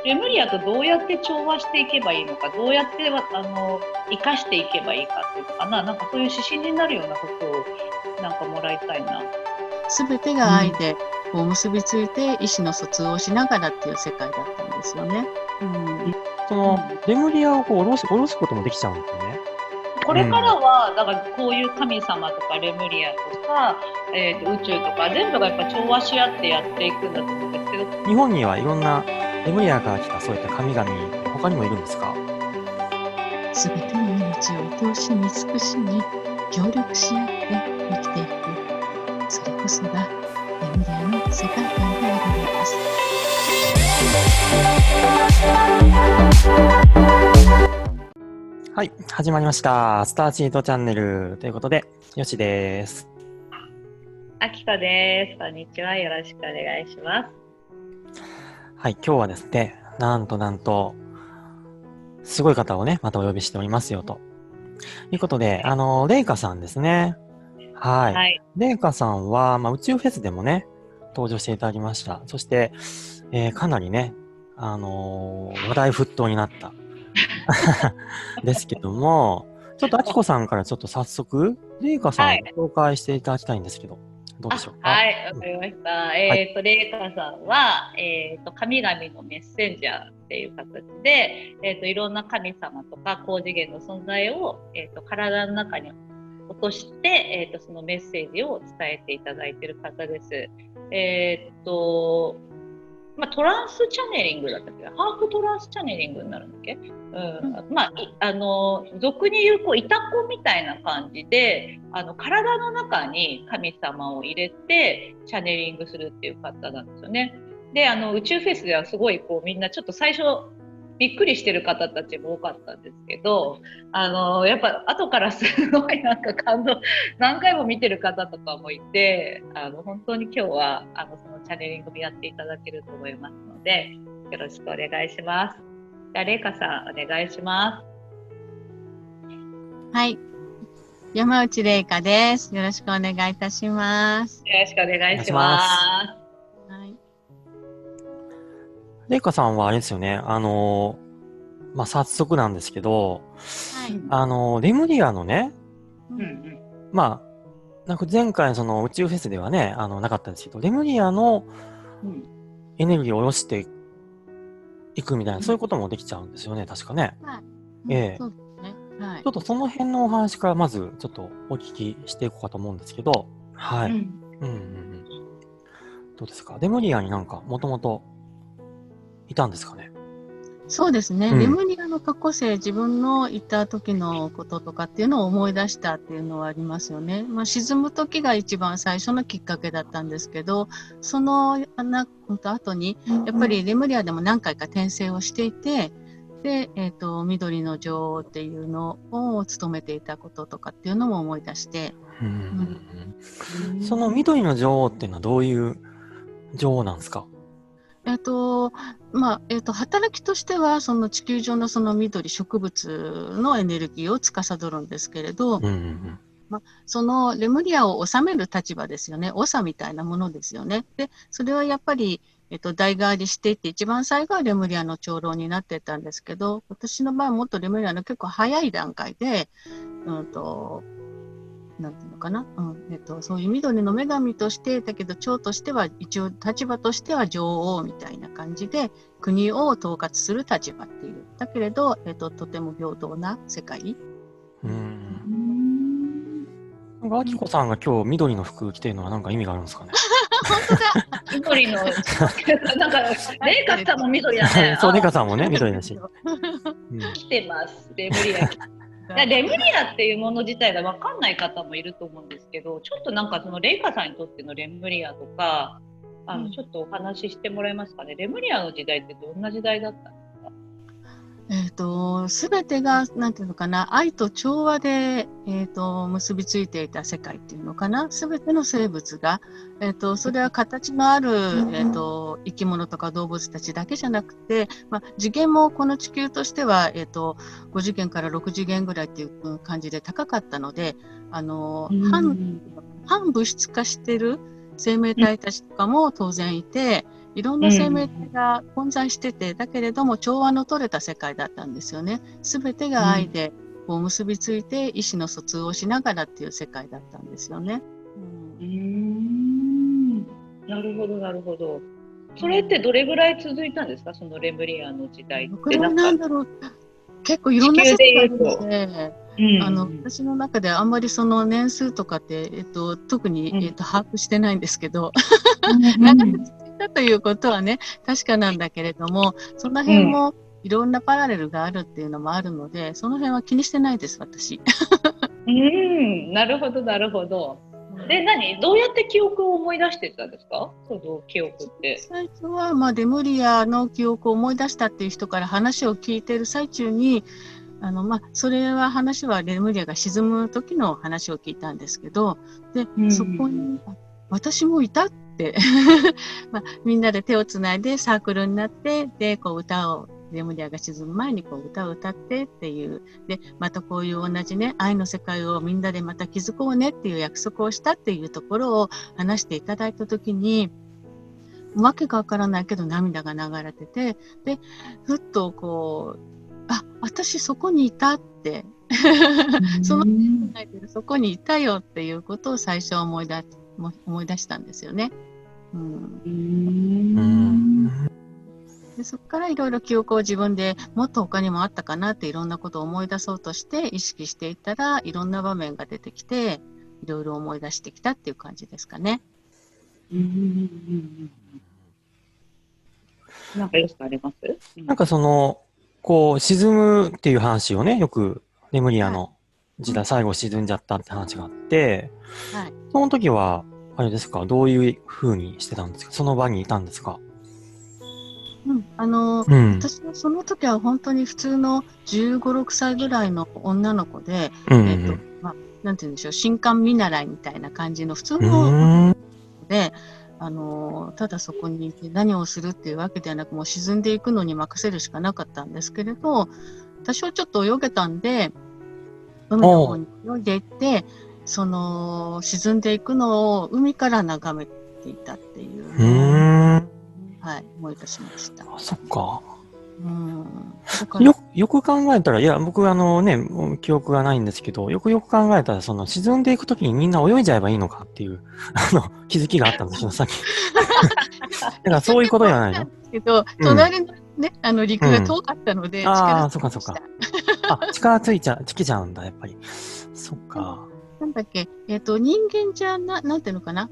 レムリアとどうやって調和していけばいいのか、どうやって生かしていけばいいかっていうのかな、なんかそういう指針になるようなことをなんかもらいたいな。すべてが愛でこう結びついて意思の疎通をしながらっていう世界だったんですよね。その、レムリアをこう下ろすこともできちゃうんですよね。これからは、だからこういう神様とかレムリアとか、宇宙とか全部がやっぱ調和し合ってやっていくんだと思うんですけど、日本にはいろんなレムリアから来たそういった神々、他にもいるんですか？すべての命を愛おしみ尽くしに協力し合って生きていく。それこそがレムリアの世界観であるのです。はい、始まりました。スターチートチャンネルということで、よしです。あきこです。こんにちは。よろしくお願いします。はい、今日はですね、なんと、すごい方をね、またお呼びしておりますよ、ということで、レイカさんですね。はい。はい。レイカさんは、宇宙フェスでもね、登場していただきました。そして、かなりね、話題沸騰になったですけども、ちょっとあきこさんからちょっと早速、レイカさんを紹介していただきたいんですけど、どうでしょうか？はい、わかりました。レイカさんは、神々のメッセンジャーっていう形で、いろんな神様とか高次元の存在を、体の中に落として、そのメッセージを伝えていただいている方です。トランスチャネリングだったっけ、ハーフトランスチャネリングになるんだっけ、俗に言うこうイタコみたいな感じで体の中に神様を入れてチャネリングするっていう方なんですよね。で宇宙フェスではすごいこうみんなちょっと最初びっくりしてる方たちも多かったんですけど、やっぱ後からすごいなんか感動、何回も見てる方とかもいて、本当に今日はそのチャネリングもやっていただけると思いますので、よろしくお願いします。じゃあレイカさんお願いします。はい、山内レイカです。よろしくお願いいたします。よろしくお願いします。はい、レイカさんはあれですよね、早速なんですけど、はい、レムリアのね、なんか前回その宇宙フェスではね、なかったんですけど、レムリアのエネルギーを下ろしていくみたいな、そういうこともできちゃうんですよね、確かね。はい、そうですね。はい。ちょっとその辺のお話からまずちょっとお聞きしていこうかと思うんですけど、はい。どうですか？レムリアになんかもともといたんですかね？そうですね。レムリアの過去世、自分のいた時のこととかっていうのを思い出したっていうのはありますよね。沈む時が一番最初のきっかけだったんですけど、その後に、やっぱりレムリアでも何回か転生をしていて、で、緑の女王っていうのを務めていたこととかっていうのも思い出して、その緑の女王っていうのはどういう女王なんですか？働きとしてはその地球上のその緑植物のエネルギーを司るんですけれど、そのレムリアを治める立場ですよね。長みたいなものですよね。で、それはやっぱり、代替わりしていって一番最後はレムリアの長老になってたんですけど、私の場合はもっとレムリアの結構早い段階で、なんていうのかな、そういう緑の女神としてだけど長としては一応立場としては女王みたいな感じで国を統括する立場っていうだけれど、とても平等な世界。なんかあきこさんが今日緑の服着てるのは何か意味があるんですかね？本当だ。緑のなんかレイカさんも緑だね。そう、レイカさんもね緑だし。来てます。レムリア。レムリアっていうもの自体が分かんない方もいると思うんですけど、ちょっとなんかそのレイカさんにとってのレムリアとかちょっとお話ししてもらえますかね。レムリアの時代ってどんな時代だったんですか？すべてがなんていうのかな、愛と調和で、結びついていた世界っていうのかな。すべての生物が、それは形のある、生き物とか動物たちだけじゃなくて、次元もこの地球としては、5次元から6次元ぐらいっていう感じで高かったので、反物質化している生命体たちとかも当然いて、いろんな生命体が混在してて、だけれども調和の取れた世界だったんですよね。すべてが愛でこう結びついて意思の疎通をしながらっていう世界だったんですよね。なるほどなるほど。それってどれぐらい続いたんですか、そのレムリアンの時代って。なんだろう、結構いろんな説があるので、私の中であんまりその年数とかって、特に、把握してないんですけど、長く続いたということはね、確かなんだけれども、その辺もいろんなパラレルがあるっていうのもあるので、その辺は気にしてないです、私。なるほど、なるほど。で、どうやって記憶を思い出してたんですか、その記憶って。最初は、レムリアの記憶を思い出したっていう人から話を聞いている最中に、それは話はレムリアが沈む時の話を聞いたんですけど、で、そこに、私もいたってみんなで手をつないでサークルになって、で、こう歌を、レムリアが沈む前にこう歌を歌ってっていう、で、またこういう同じね、愛の世界をみんなでまた築こうねっていう約束をしたっていうところを話していただいたときに、わけがわからないけど涙が流れてて、で、ふっとこう、私そこにいたって、そこにいたよっていうことを最初思い出したんですよね。でそこからいろいろ記憶を自分でもっと他にもあったかなっていろんなことを思い出そうとして意識していったらいろんな場面が出てきていろいろ思い出してきたっていう感じですかね。なんかよくあります？なんかそのこう沈むっていう話をね、よくレムリアの時代、最後沈んじゃったって話があって、その時はあれですか、どういう風にしてたんですか、その場にいたんですか？私はその時は本当に普通の15、6歳ぐらいの女の子で、なんて言うんでしょう、新刊見習いみたいな感じの普通ので、ただそこにいて何をするっていうわけではなく、もう沈んでいくのに任せるしかなかったんですけれど、多少ちょっと泳げたんで、海の方に泳いでいって、その沈んでいくのを海から眺めていたっていうのを、思い出しました。そっか。かよく考えたら、いや、僕記憶がないんですけど、よく考えたら、その沈んでいくときにみんな泳いじゃえばいいのかっていう、気づきがあったんですよ、さっき。だからそういうことじゃないの？けど、隣のね、陸が遠かったので、そっかそっか。力尽きちゃうんだ、やっぱり。そっか。なんだっけ、人間じゃなんていうのかな、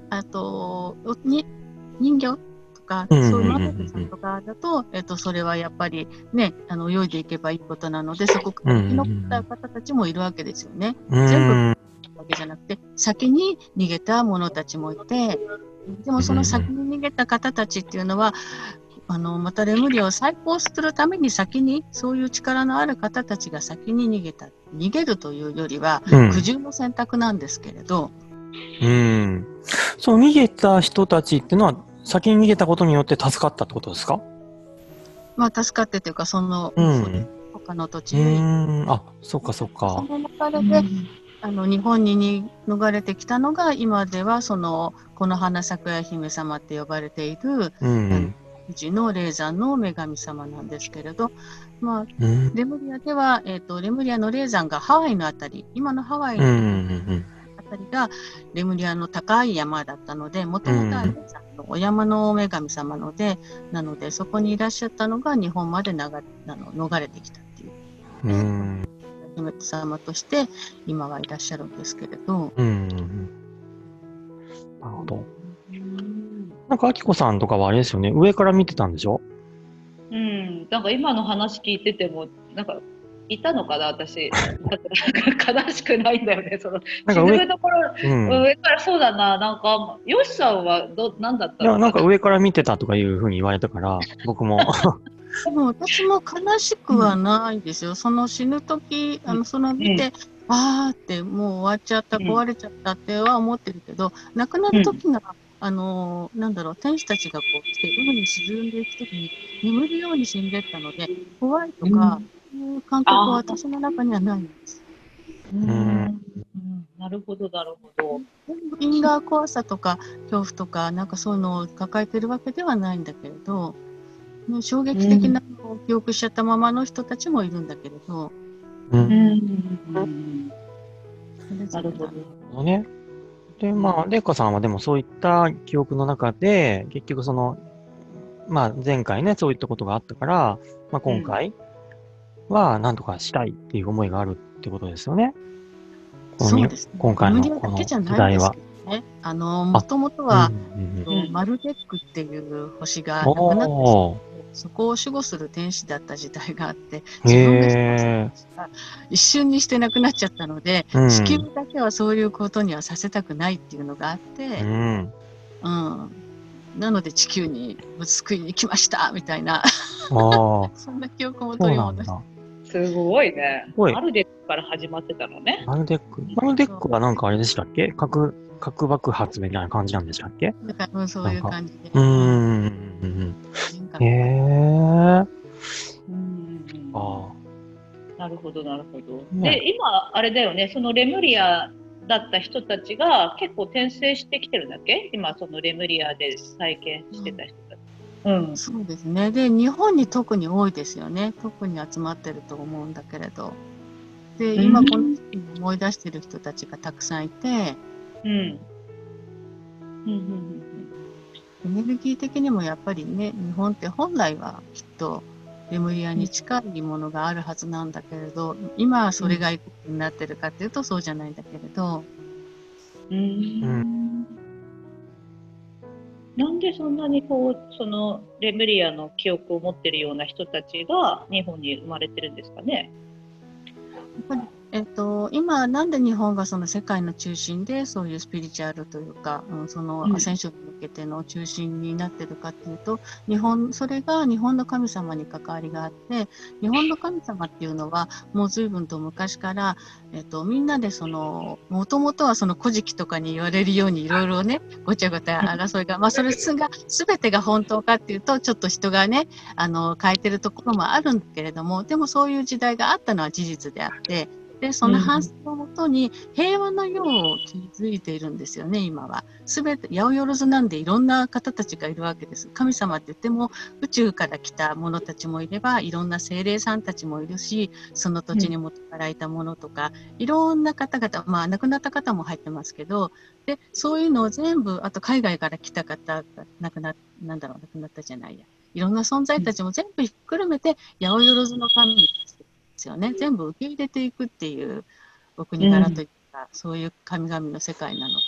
人形とか、そういうマペルさんとかだと、それはやっぱりね、泳いでいけばいいことなので、そこから生き残った方たちもいるわけですよね。全部わけじゃなくて、先に逃げた者たちもいて、でもその先に逃げた方たちっていうのは、またレムリアを再興するために先に、そういう力のある方たちが先に逃げるというよりは、苦渋の選択なんですけれど。その逃げた人たちっていうのは、先に逃げたことによって助かったってことですか？助かってというか、他の土地に。そっかそっか。その流れで、日本に逃れてきたのが、今では、この花咲夜姫様って呼ばれている、富士の霊山の女神様なんですけれど、レムリアでは、レムリアの霊山がハワイのあたり、今のハワイのあたりがレムリアの高い山だったので、もともとは霊山のお山の女神様なので、そこにいらっしゃったのが日本まで逃れてきたっていう。姫様として今はいらっしゃるんですけれど。なるほど。なんか、あきこさんとかはあれですよね、上から見てたんでしょ？なんか今の話聞いてても、なんか、いたのかな、私。悲しくないんだよね、その、沈むところ、上からそうだな、なんか、ヨシさんは何だったのかな？いや、なんか上から見てたとかいうふうに言われたから、僕も。でも私も悲しくはないですよ。その死ぬ時、見て、ってもう終わっちゃった、壊れちゃったっては思ってるけど、亡くなる時が、天使たちがこう来て、海に沈んでいく時に眠るように死んでったので、怖いとか、そういう感覚は私の中にはないんです。なるほど、なるほど。因果怖さとか恐怖とか、なんかそういうのを抱えてるわけではないんだけれど、ね、衝撃的なのを記憶しちゃったままの人たちもいるんだけれど、う。うんん。それぞれだなるほど。ね。で、まあ、レイカさんはでもそういった記憶の中で、結局その、まあ前回ね、そういったことがあったから、まあ今回は何とかしたいっていう思いがあるってことですよね。そうですね。今回無のこの理だけじゃ議題は。ないんですけどね。もともとうんは、うんマルデックっていう星が亡くなっておー。そこを守護する天使だった時代があって、へ自分がえ。一瞬にして亡くなっちゃったので、うん地球だけはそういうことにはさせたくないっていうのがあっうて、ん。なので地球に救いに来ましたみたいな、ああ、そんな記憶もそう取り戻して。なんだ。すごいね。すごい。マルデックから始まってたのね。マルデック。マルデックはなんかあれでしたっけ核爆発みたいな感じなんでしたっけだからそういう感じで。へえ。ああ。なるほど、なるほど。ね、で、今、あれだよね、そのレムリアだった人たちが結構転生してきてるんだっけ今、そのレムリアで体験してた人たち。そうですね。で、日本に特に多いですよね。特に集まってると思うんだけれど。で、今この時期に思い出してる人たちがたくさんいて、エネルギー的にもやっぱりね、日本って本来はきっとレムリアに近いものがあるはずなんだけれど、今はそれがいくつになってるかっていうとそうじゃないんだけれど。なんでそんなにこうそのレムリアの記憶を持ってるような人たちが日本に生まれてるんですかね。やっぱり今なんで日本がその世界の中心でそういうスピリチュアルというか、そのアセンションに向けての中心になってるかっていうと、それが日本の神様に関わりがあって、日本の神様っていうのはもう随分と昔から、みんなでもともとはその古事記とかに言われるようにいろいろね、ごちゃごちゃ争いが、まあそれが全てが本当かっていうと、ちょっと人がね、変えてるところもあるんだけれども、でもそういう時代があったのは事実であって、で、その反省をもとに平和の世を築いているんですよね、今は。すべて、八百万なんでいろんな方たちがいるわけです。神様って言っても宇宙から来た者たちもいれば、いろんな精霊さんたちもいるし、その土地にも働いたものとか、いろんな方々、まあ亡くなった方も入ってますけど、で、そういうのを全部、あと海外から来た方が亡くなったじゃないや。いろんな存在たちも全部ひっくるめて、八百万の神ですよね。全部受け入れていくっていうお国柄といった、そういう神々の世界なので、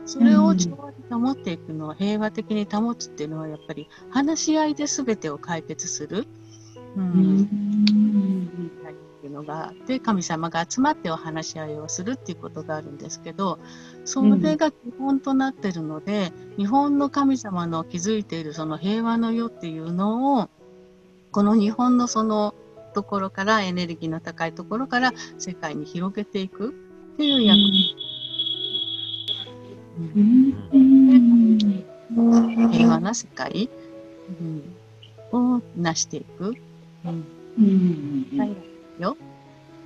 それを調和に保っていくのは、平和的に保つっていうのはやっぱり話し合いで全てを解決する、っていうのがあって、神様が集まってお話し合いをするっていうことがあるんですけど、それが基本となっているので、日本の神様の築いているその平和の世っていうのを、この日本のそのところから、エネルギーの高いところから世界に広げていくっていう役割、平和な世界、を成していく、世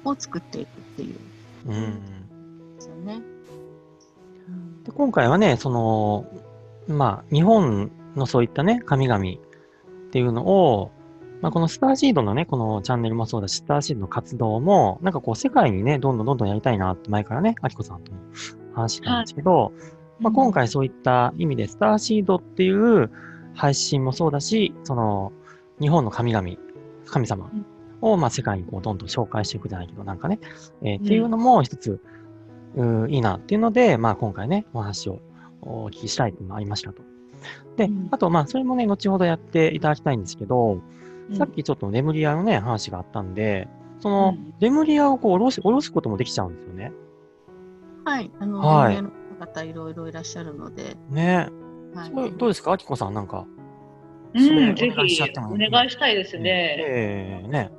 を作っていくっていう、ですよね。で今回はね、まあ、日本のそういったね、神々っていうのを、まあ、このスターシードのね、このチャンネルもそうだし、スターシードの活動も、なんかこう、世界にね、どんどんやりたいなって前からね、あきこさんとも話してたんですけど、まあ、今回そういった意味で、スターシードっていう配信もそうだし、日本の神様を、まあ、世界にこう、どんどん紹介していくじゃないけど、なんかね、っていうのも一つ、いいなっていうので、まあ、今回ね、お話をお聞きしたいっていうのがありましたと。で、あと、まあ、それもね、後ほどやっていただきたいんですけど、さっきちょっとレムリアのね、話があったんで、レムリアをこう下ろすこともできちゃうんですよね。はい。レムリアの方いろいろいらっしゃるので。ねえ。どうですか、あきこさん、なんか。ぜひ、お願いしたいですね。ね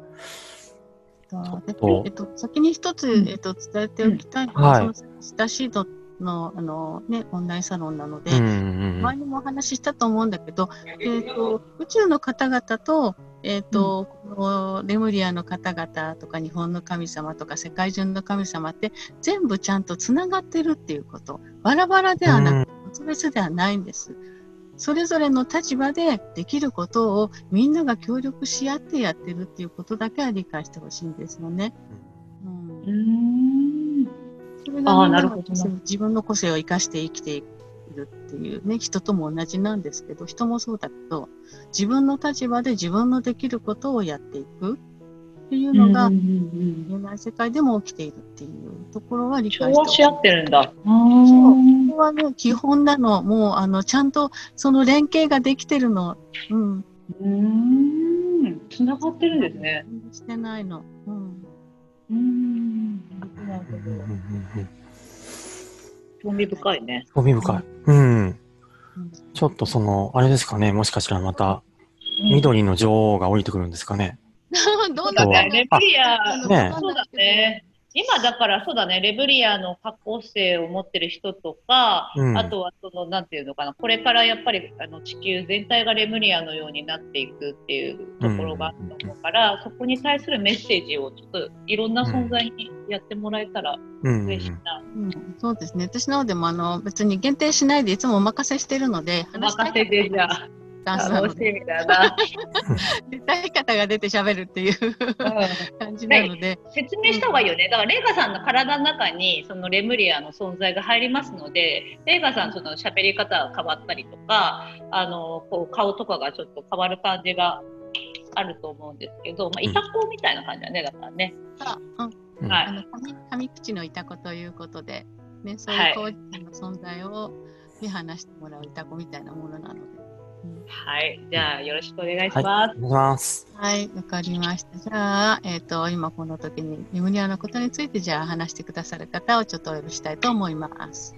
先に一つ、伝えておきたいのは、そのスターシードの、オンラインサロンなので、前にもお話ししたと思うんだけど、宇宙の方々と、このレムリアの方々とか日本の神様とか世界中の神様って全部ちゃんとつながってるっていうこと。バラバラではなく、別々ではないんです。それぞれの立場でできることをみんなが協力し合ってやってるっていうことだけは理解してほしいんですよね。それがみんなが自分の個性を生かして生きているっていうね、人とも同じなんですけど、人もそうだけど、自分の立場で自分のできることをやっていくっていうのが、見えない世界でも起きているっていうところは理解してほしい。調和し合ってるんだ。そう。ここはね、基本なの。もう、ちゃんとその連携ができてるの。つながってるんですね。してないの。興味深いね。興味深い。ちょっとあれですかね、もしかしたらまた、緑の女王が降りてくるんですかね。どうだね、レブリア、そうだね。今だからそうだね、レブリアの過去性を持ってる人とか、あとはなんていうのかな、これからやっぱり地球全体がレブリアのようになっていくっていうところがあると思うから、そこに対するメッセージをちょっといろんな存在にやってもらえたら嬉しいな。そうですね。私の方でも別に限定しないでいつもお任せしてるので、お任せでじゃあ。楽しみだな。出たい方が出て喋るっていう感じなので、説明した方がいいよね。だからレイガさんの体の中にそのレムリアの存在が入りますので、レイガさんその喋り方が変わったりとか、こう顔とかがちょっと変わる感じがあると思うんですけど、イタコみたいな感じだね、だからね。上口のイタコということで、ね、そういう個人の存在を見放してもらうイタコみたいなものなので。はい、じゃあよろしくお願いします。お願いします。はい、わかりました。じゃあ、今この時にレムリアのことについてじゃあ話してくださる方をちょっとお呼びしたいと思います。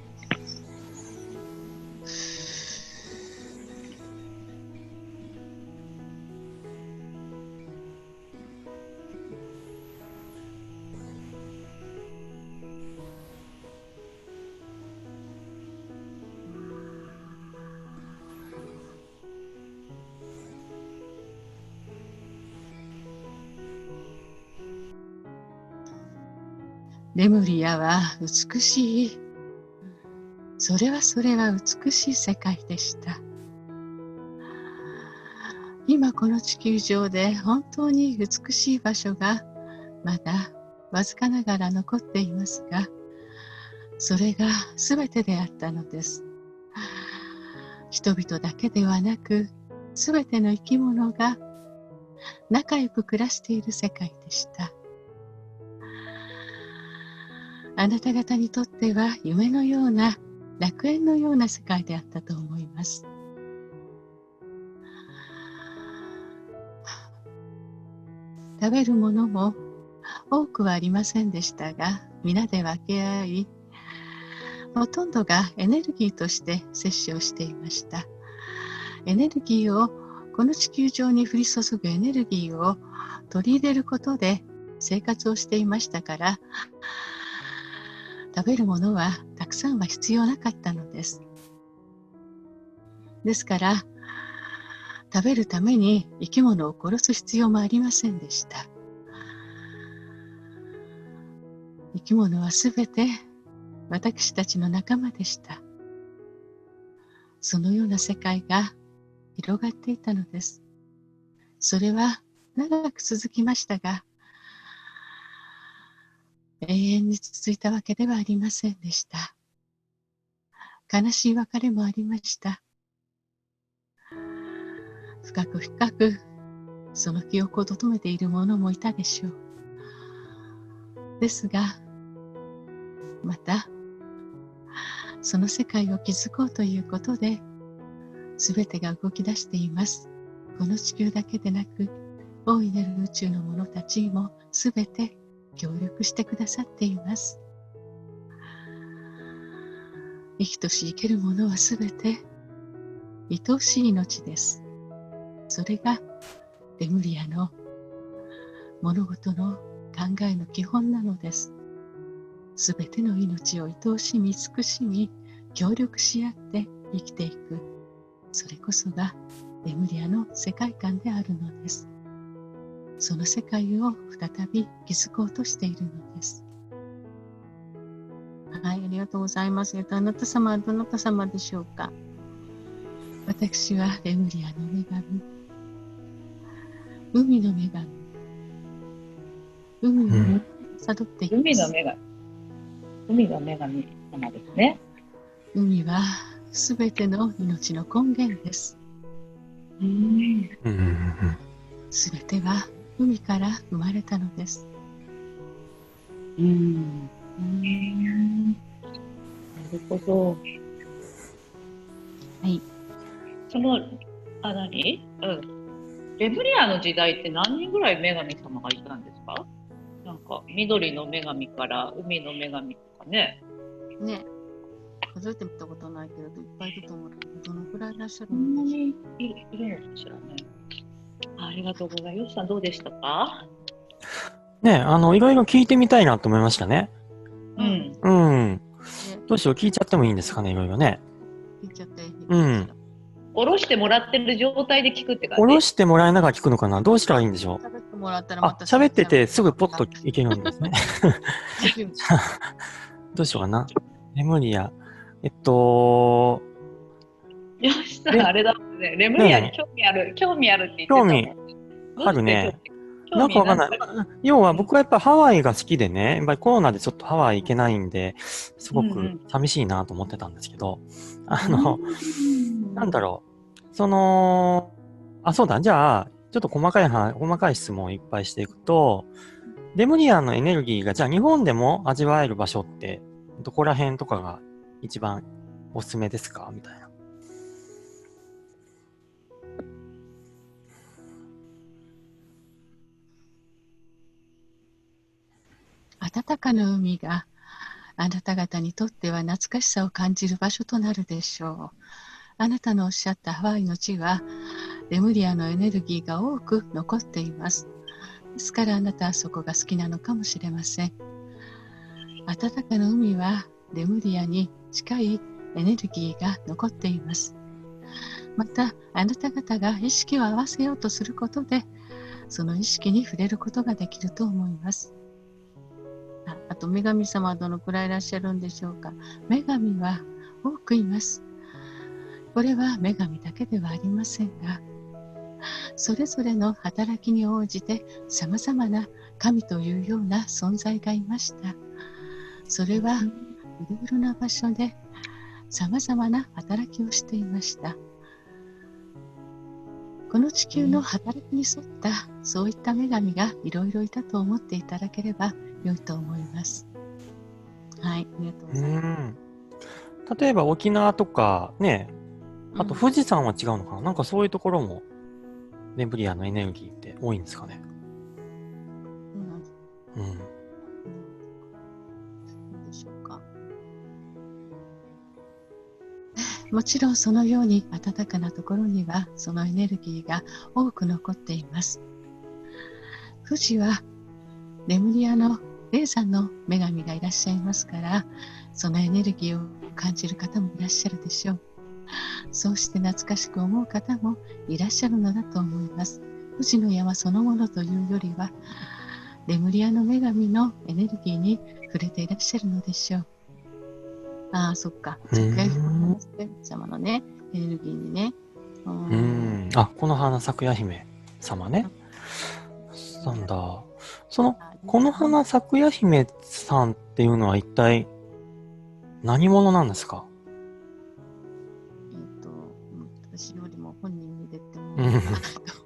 レムリアは美しい。それは美しい世界でした。今この地球上で本当に美しい場所がまだわずかながら残っていますが、それが全てであったのです。人々だけではなく、全ての生き物が仲良く暮らしている世界でした。あなた方にとっては夢のような、楽園のような世界であったと思います。食べるものも多くはありませんでしたが、皆で分け合い、ほとんどがエネルギーとして摂取をしていました。エネルギーを、この地球上に降り注ぐエネルギーを取り入れることで生活をしていましたから、食べるものはたくさんは必要なかったのです。ですから、食べるために生き物を殺す必要もありませんでした。生き物はすべて私たちの仲間でした。そのような世界が広がっていたのです。それは長く続きましたが、永遠に続いたわけではありませんでした。悲しい別れもありました。深く深くその記憶を留めている者もいたでしょう。ですが、またその世界を築こうということで、すべてが動き出しています。この地球だけでなく、大いなる宇宙の者たちもすべて協力してくださっています。生きとし生けるものはすべて愛おしい命です。それがレムリアの物事の考えの基本なのです。すべての命を愛おしみ慈しみ、協力し合って生きていく。それこそがレムリアの世界観であるのです。その世界を再び築こうとしているのです。はい、ありがとうございます。あなた様はどなた様でしょうか。私はレムリアの女神、海の女神、海を辿っています。海の女神。海の女神様ですね。海はすべての命の根源です。すべては海から生まれたのです。なるほど。はい。その、レムリアの時代って何人ぐらい女神様がいたんですか？なんか、緑の女神から海の女神とかね。ね、数えてみたことないけれど、いっぱいいると思う。どのくらいいらっしゃるそんなのにいるのかしらね。ありがとうございます。よしさんどうでしたか？ね、いろいろ聞いてみたいなと思いましたね。どうしよう、聞いちゃってもいいんですかね、いろいろね。聞いちゃっていいですか？下ろしてもらってる状態で聞くって感じ。下ろしてもらいながら聞くのかな。どうしたらいいんでしょう。喋ってもらったらまた喋っててすぐポッといけるんですね。どうしようかな。レムリア。よしさん、あれだもんね。レムリアに興味あるって言ってたもん。興味あるね。なんかわかんない。要は僕はやっぱハワイが好きでね、やっぱりコロナでちょっとハワイ行けないんで、すごく寂しいなと思ってたんですけど、なんだろう。そうだ、じゃあ、ちょっと細かい質問をいっぱいしていくと、レムリアのエネルギーが、じゃあ日本でも味わえる場所って、どこら辺とかが一番おすすめですかみたいな。暖かな海があなた方にとっては懐かしさを感じる場所となるでしょう。あなたのおっしゃったハワイの地はレムリアのエネルギーが多く残っています。ですからあなたはそこが好きなのかもしれません。暖かな海はレムリアに近いエネルギーが残っています。またあなた方が意識を合わせようとすることでその意識に触れることができると思います。あと女神様はどのくらいいらっしゃるんでしょうか。女神は多くいます。これは女神だけではありませんが、それぞれの働きに応じて様々な神というような存在がいました。それはいろいろな場所で様々な働きをしていました。この地球の働きに沿ったそういった女神がいろいろいたと思っていただければ良いと思います。はい、ありがとうございます。例えば沖縄とかね、あと富士山は違うのかな、なんかそういうところもレムリアのエネルギーって多いんですかね。どうでしょうか。もちろんそのように暖かなところにはそのエネルギーが多く残っています。富士はレムリアの霊山の女神がいらっしゃいますから、そのエネルギーを感じる方もいらっしゃるでしょう。そうして懐かしく思う方もいらっしゃるのだと思います。富士の山そのものというよりは、レムリアの女神のエネルギーに触れていらっしゃるのでしょう。ああ、そっか。様のね、エネルギーにね。この花咲夜姫様ね。なんだ。この花咲夜姫さんっていうのは一体何者なんですか？私よりも本人に出ても。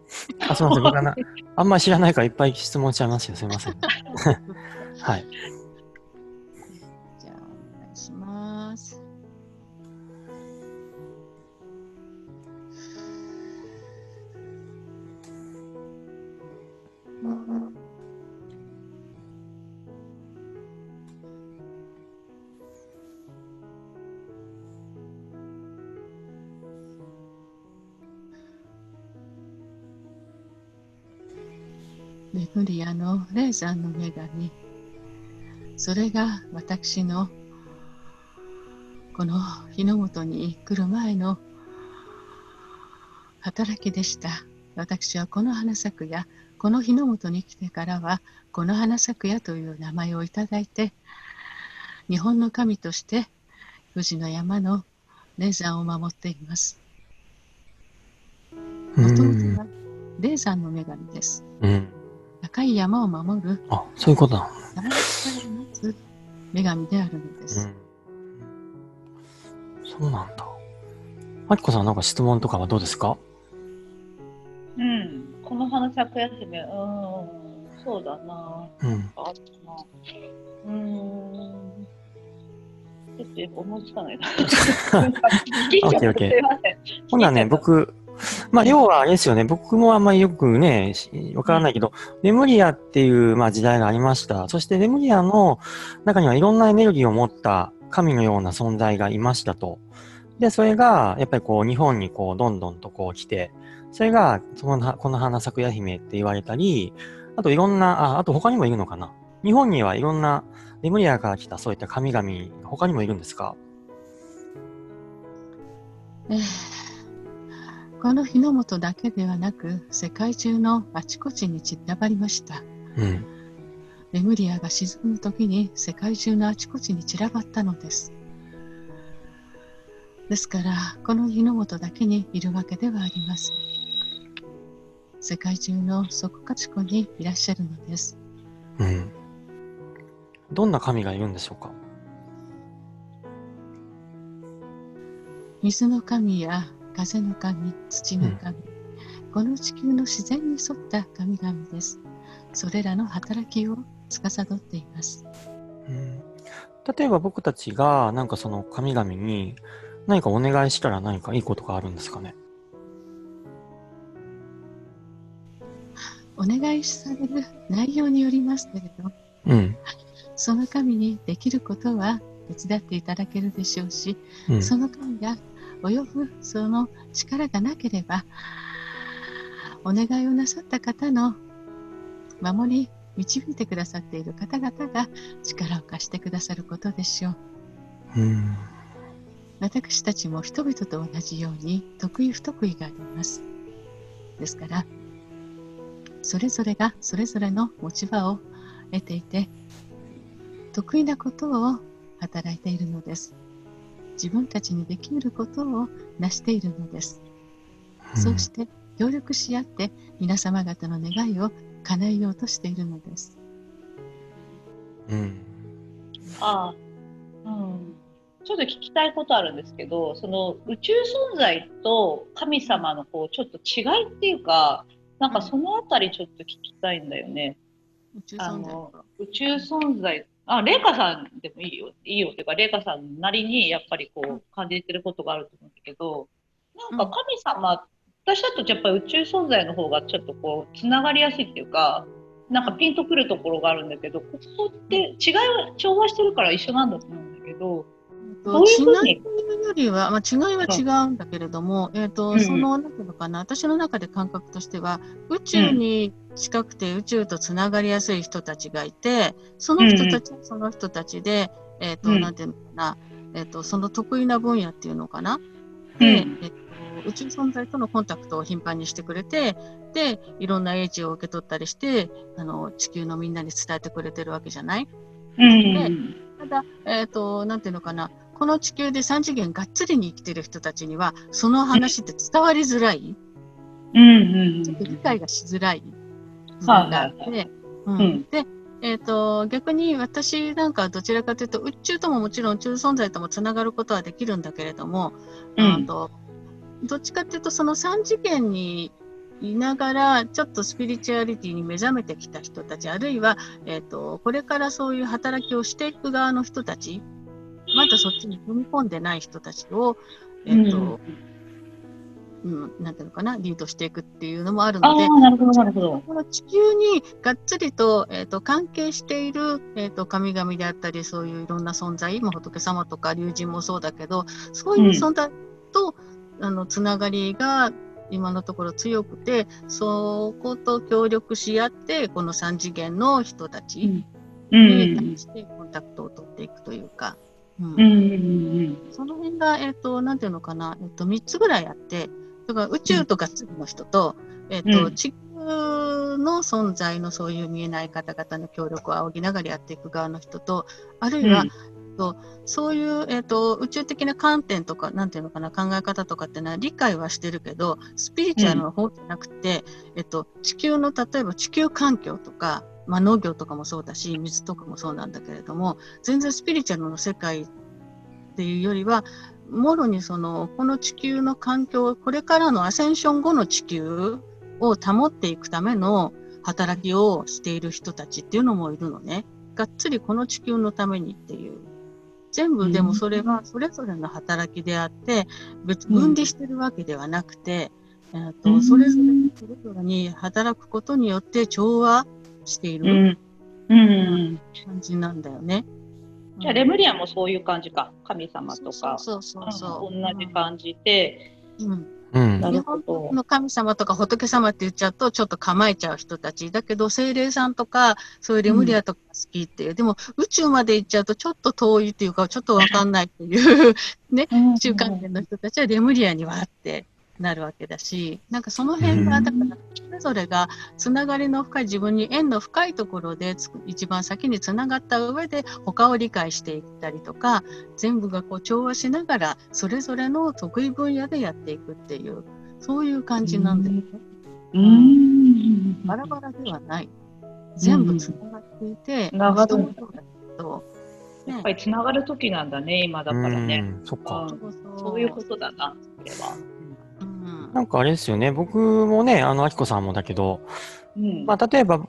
すみません。僕はあんまり知らないからいっぱい質問しちゃいますよ。すみません。はい。じゃあ、お願いします。レムリアの霊山の女神、それが私のこの日の元に来る前の働きでした。私はこの花咲やこの日の元に来てからは、この花咲夜という名前をいただいて、日本の神として富士の山の霊山を守っています。もともとは霊山の女神です。高い山を守る、そういうことだ。山から待つ女神であるのです。そうなんだ。あきこさん、なんか質問とかはどうですか？この花咲くやつめ、そうだな。ちょっと思いつかないな。オッケーオッケー。ほんならね、僕、要はあれですよね、僕もあんまりよくね、わからないけど、レムリアっていう、時代がありました。そしてレムリアの中にはいろんなエネルギーを持った神のような存在がいましたと。で、それが、やっぱり日本にどんどんと来て、それが、この花咲くや姫って言われたり、あといろんな、あと他にもいるのかな。日本にはいろんな、レムリアから来たそういった神々、他にもいるんですか？この日の元だけではなく、世界中のあちこちに散らばりました。レムリアが沈む時に世界中のあちこちに散らばったのです。ですから、この日の元だけにいるわけではありません。世界中のそこかしこにいらっしゃるのです。どんな神がいるんでしょうか？水の神や風の神、土の神、この地球の自然に沿った神々です。それらの働きを司っています。例えば僕たちがなんかその神々に何かお願いしたら何かいいことがあるんですかね？お願いされる内容によりますけれど、その神にできることは手伝っていただけるでしょうし、その神が及ぶその力がなければ、お願いをなさった方の守り、導いてくださっている方々が力を貸してくださることでしょう。私たちも人々と同じように得意不得意があります。ですから、それぞれがそれぞれの持ち場を得ていて、得意なことを働いているのです。自分たちにできることを成しているのです。そうして協力し合って皆様方の願いを叶えようとしているのです。ちょっと聞きたいことあるんですけど、その宇宙存在と神様のちょっと違いっていうか、なんかそのあたりちょっと聞きたいんだよね。宇宙存在。レイカさんでもいいよっていうか、レイカさんなりにやっぱり感じてることがあると思うんだけど、なんか神様、私だとやっぱり宇宙存在の方がちょっとつながりやすいっていうか、なんかピンとくるところがあるんだけど、ここって違いは調和してるから一緒なんだと思うんだけど、違いよりは、違いは違うんだけれども、その、なんていうのかな、私の中で感覚としては、宇宙に近くて宇宙とつながりやすい人たちがいて、その人たちはその人たちで、なんていうのかな、その得意な分野っていうのかな。で、宇宙存在とのコンタクトを頻繁にしてくれて、で、いろんな英知を受け取ったりして、地球のみんなに伝えてくれてるわけじゃない。で、ただ、なんていうのかな、この地球で3次元がっつりに生きてる人たちには、その話って伝わりづらい。ちょっと理解がしづらい部分があって、で、逆に私なんかはどちらかというと、宇宙とももちろん宇宙存在ともつながることはできるんだけれども、どっちかというとその3次元にいながらちょっとスピリチュアリティに目覚めてきた人たち、あるいは、これからそういう働きをしていく側の人たち、まだそっちに踏み込んでない人たちを、なんていうのかな、リードしていくっていうのもあるので、この地球にがっつりと、関係している、神々であったり、そういういろんな存在、仏様とか龍神もそうだけど、そういう存在と、つながりが今のところ強くて、そこと協力し合って、この3次元の人たちに対してコンタクトを取っていくというか、その辺が、なんていうのかな、3つぐらいあって、だから宇宙とか次の人と、地球の存在のそういう見えない方々の協力を仰ぎながらやっていく側の人と、あるいは、そういう、宇宙的な観点とか、なんていうのかな、考え方とかっていうのは理解はしてるけど、スピリチュアルの方じゃなくて、地球の、例えば地球環境とか、農業とかもそうだし、水とかもそうなんだけれども、全然スピリチュアルの世界っていうよりは、もろにこの地球の環境、これからのアセンション後の地球を保っていくための働きをしている人たちっていうのもいるのね。がっつりこの地球のためにっていう。全部でもそれはそれぞれの働きであって、別に分離してるわけではなくて、それぞれに働くことによって調和している感じなんだよね。じゃあレムリアもそういう感じか。神様とか同じ感じで。なるほど。の神様とか仏様って言っちゃうとちょっと構えちゃう人たちだけど、精霊さんとかそういうレムリアとか好きっていう、でも宇宙まで行っちゃうとちょっと遠いっていうかちょっとわかんないっていうね、宇宙関係の人たちはレムリアにはあってなるわけだし、なんかその辺がだからそれぞれがつながりの深い、自分に縁の深いところで一番先につながった上で他を理解していったりとか、全部がこう調和しながらそれぞれの得意分野でやっていくっていう、そういう感じなんだよね。バラバラではない。全部つながっていて、やっぱりつながる時なんだね、今だからね。そっか。そういうことだな、それは。なんかあれですよね、僕もね、あきこさんもだけど、例えば、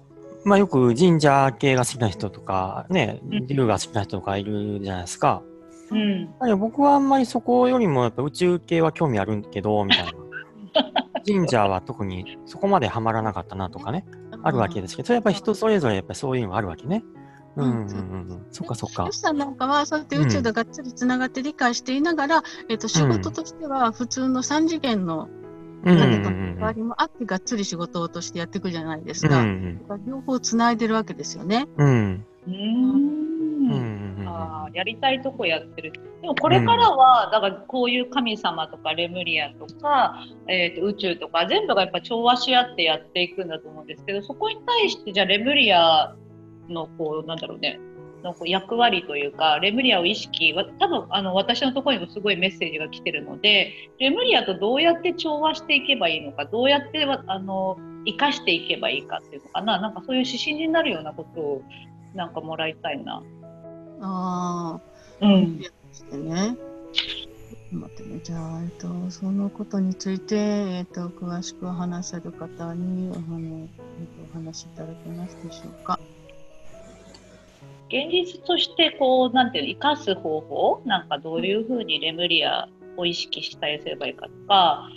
よく神社系が好きな人とか、ね、竜が好きな人とかいるじゃないですか。僕はあんまりそこよりもやっぱ宇宙系は興味あるけど、みたいな。神社は特にそこまでハマらなかったなとかね、あるわけですけど、それやっぱり人それぞれやっぱりそういうのがあるわけね。そっかそっか。よしさんなんかはそうやって宇宙とがっつりつながって理解していながら、仕事としては普通の3次元の何と関わりもあってがっつり仕事としてやっていくじゃないですか。両方つないでるわけですよね。やりたいとこやってる。でもこれからは、だからこういう神様とかレムリアとか、宇宙とか全部がやっぱ調和し合ってやっていくんだと思うんですけど、そこに対してじゃあレムリアのこうなんだろうね、の役割というか、レムリアを意識、多分私のところにもすごいメッセージが来てるので、レムリアとどうやって調和していけばいいのか、どうやって生かしていけばいいかっていうのかな、なんかそういう指針になるようなことをなんかもらいたいな。してね。待ってね、じゃあ、そのことについて、詳しく話せる方にお話しいただけますでしょうか。現実としてこうなんていうの、生かす方法、なんかどういうふうにレムリアを意識したりすればいいかとか、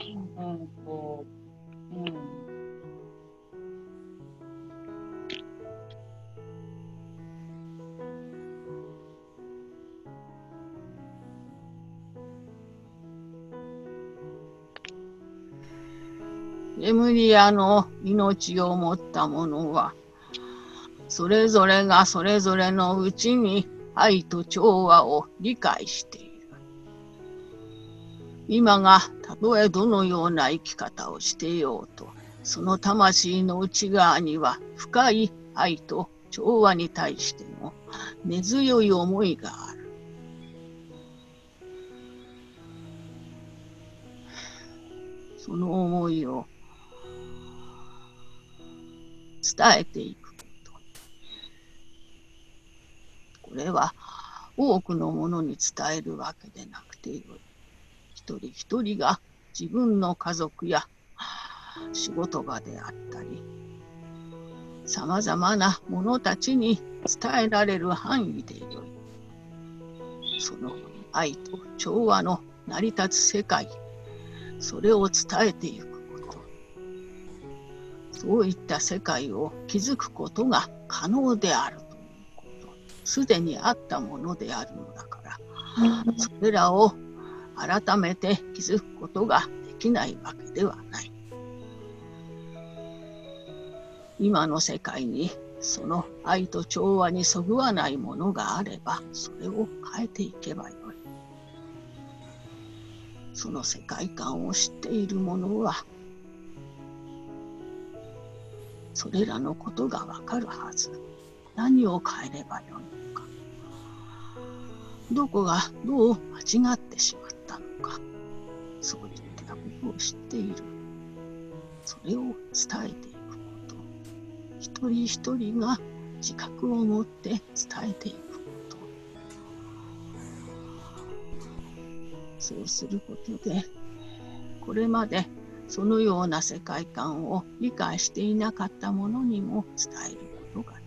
レムリアの命を持った者は、それぞれがそれぞれのうちに愛と調和を理解している。今がたとえどのような生き方をしていようと、その魂の内側には深い愛と調和に対しての根強い思いがある。その思いを伝えていくこと。これは多くのものに伝えるわけでなくてよい。一人一人が自分の家族や仕事場であったり、さまざまな者たちに伝えられる範囲でよい。その愛と調和の成り立つ世界、それを伝えていくこと。そういった世界を築くことが可能であるということ。すでにあったものであるのだから、それらを改めて築くことができないわけではない。今の世界にその愛と調和にそぐわないものがあれば、それを変えていけばよい。その世界観を知っている者は、それらのことがわかるはず。何を変えればよいのか。どこがどう間違ってしまったのか。そういったことを知っている。それを伝えていくこと。一人一人が自覚を持って伝えていくこと。そうすることで、これまでそのような世界観を理解していなかったものにも伝えることができ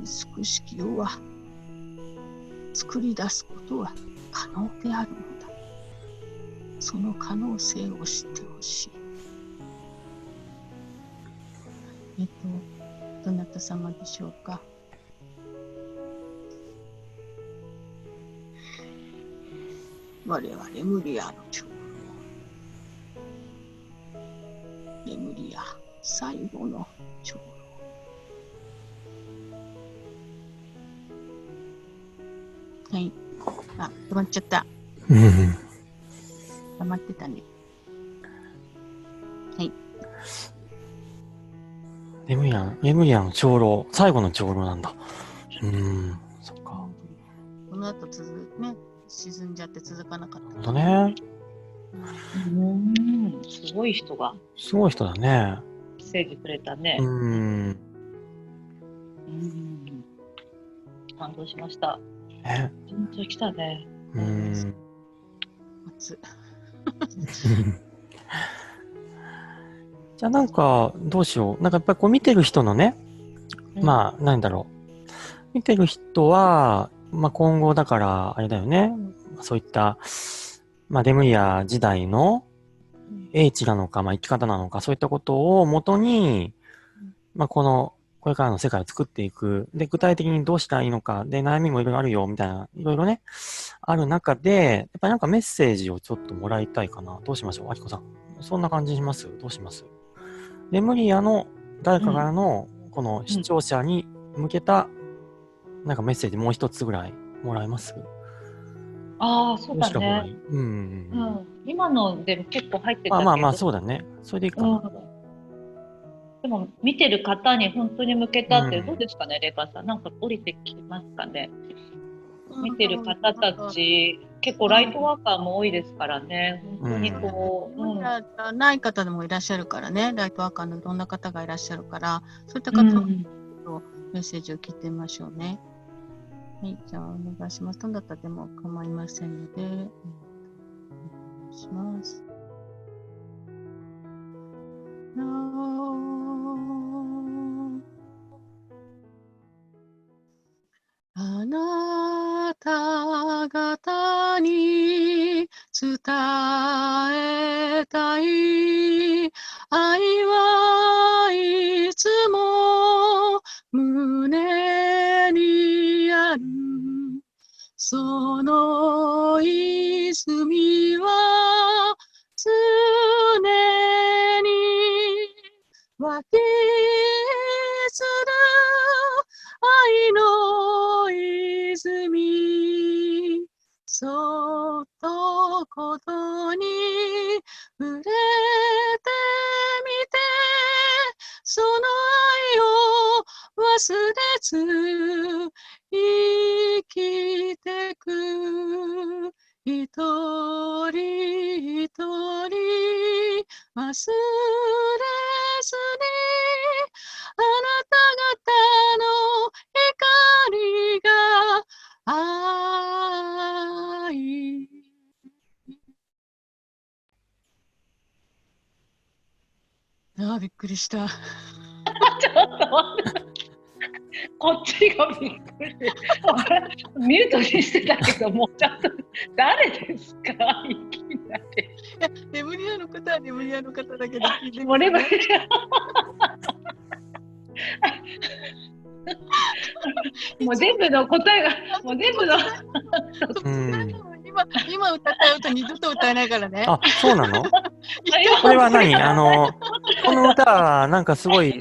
る。美しき世は作り出すことは可能であるのだ。その可能性を知ってほしい。どなた様でしょうか。我々ムリアの長老、レムリア最後の長老。はい。あ、止まっちゃった。止まってたね。はい。レムリアの長老、最後の長老なんだ。そっか。この後ね、沈んじゃって続かなかった。なるほどね。すごい人が。すごい人だね。メッセージくれたね。感動しました。緊張きたね。じゃあなんか、どうしよう。なんかやっぱりこう見てる人のね、まあ、なんだろう。見てる人は、まあ今後だから、あれだよね。そういった、まあレムリア時代の英知なのか、まあ生き方なのか、そういったことをもとに、まあこれからの世界を作っていく。で、具体的にどうしたらいいのか。で、悩みもいろいろあるよ、みたいな、いろいろね、ある中で、やっぱりなんかメッセージをちょっともらいたいかな。どうしましょう、あきこさん。そんな感じします？どうします？レムリアの誰かからの、この視聴者に向けた、なんかメッセージもう一つぐらいもらえます？ああ、そうだね。今のでも結構入ってたけど。まあ、そうだね。それでいいかな。でも見てる方に本当に向けたってどうですかね、レバさん。なんか降りてきますかね。見てる方たち、結構ライトワーカーも多いですからね。本当にこう。ない方でもいらっしゃるからね。ライトワーカーのいろんな方がいらっしゃるから、そういった方のメッセージを聞いてみましょうね。はい、じゃあお願いします。どんだったでも構いませんので、お願いします。あなた方に伝えたい愛はいつも胸にある。その泉は常に湧きする愛の泉。そっとことに触れてみて、その愛を忘れず生きてく。一人一人忘れずに、あなた方の光が愛。びっくりした。ちょっと待って。こっちがびっくり。ミュートにしてたけど、もうちょっと誰ですか？いきなり。いや、レムリアの方はレムリアの方だけど聞いてみて、ね。もうレムリア。もう全部の答えが、もう全部の。今歌った歌二度と歌えないからね。あ、そうなの？これは何？この歌はなんかすごい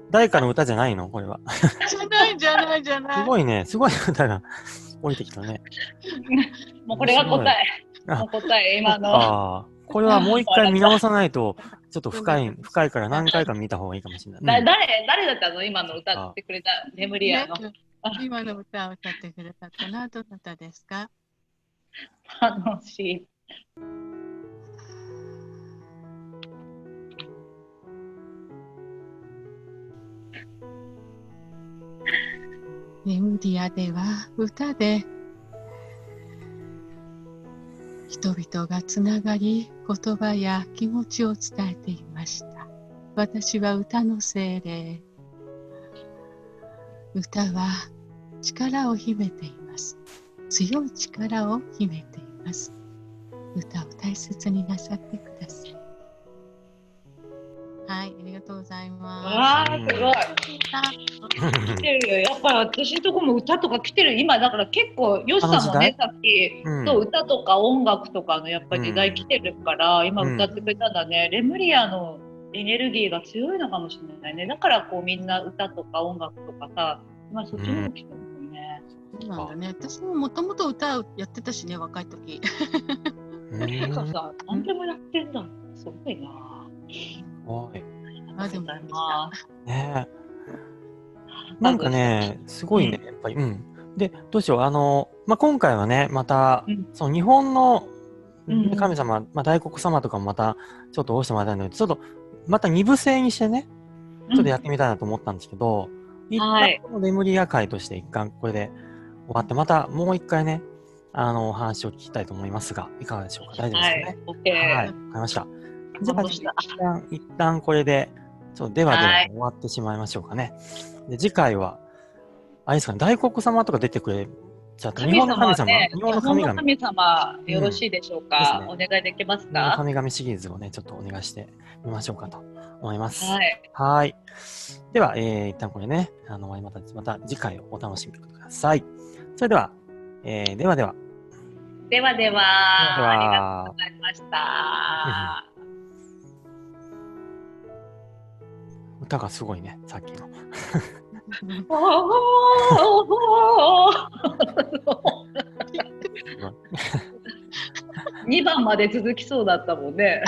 誰かの歌じゃないの？これは。じゃない。すごいね、すごい歌が降りてきたね。もうこれが答え。もう答え、今の。これはもう一回見直さないと、ちょっと深いから何回か見た方がいいかもしれない。誰だったの今の歌ってくれたレムリアの。今の歌を歌ってくれたかな、どなたですか？楽しい。レムリアでは歌で人々がつながり、言葉や気持ちを伝えていました。私は歌の精霊。歌は力を秘めています。強い力を秘めています。歌を大切になさってください。はい、ありがとうございます。わー、すごい。来てるよ。やっぱり私のとこも歌とか来てる。今だから結構ヨシさんもね、さっき、そう歌とか音楽とかのやっぱり時代来てるから、今歌ってくれたんだね。レムリアのエネルギーが強いのかもしれないね。だからこうみんな歌とか音楽とかさ、今そっちの方来てるもんね。そうなんだね。私ももともと歌をやってたしね、若い時。なんかさ、何でもやってんだ。すごいな。はい。あ、でもね。なんかね、すごいね、やっぱり、で、どうしよう、今回はね、また、その日本の神様、大黒様とかもまた、ちょっとおしてもらいたいので、ちょっと、また二部制にしてね、ちょっとやってみたいなと思ったんですけど、一旦このレムリア会として一旦これで終わって、またもう一回ね、お話を聞きたいと思いますが、いかがでしょうか？大丈夫ですかね？はい、わかりました。じゃあ、一旦これで、では終わってしまいましょうかね。で、次回は、あれですかね、大黒様とか出てくれちゃった。日本の神様、日本の神様、よろしいでしょうか？お願いできますか？神々シリーズをね、ちょっとお願いしてみましょうかと思います。はい。はい。では、一旦これね、また次回をお楽しみください。それでは、ではでは。ではでは、ありがとうございました。歌がすごいね、さっきの。2番まで続きそうだったもんね。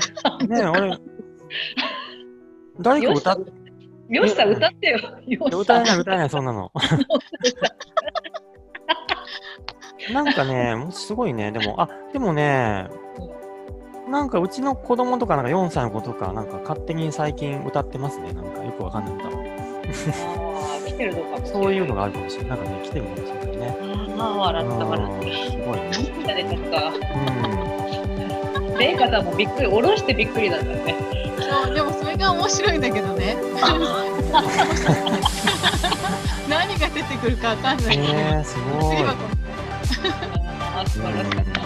ねえ、俺、誰か歌って。よしさん歌ってよ。歌えない、そんなの。なんかね、すごいね、でもね、なんかうちの子供とかなんか4歳の子とかなんか勝手に最近歌ってますね。なんかよくわかんない歌を。来てるのかもしれない。そういうのがあるかもしれない。なんかね、来てるかもしれないね。笑った。すごいね。涙出ちゃった。レイカさんもびっくり、下ろしてびっくりだったね。そう、でもそれが面白いんだけどね。何が出てくるかわかんない。すごい。素晴らしかった。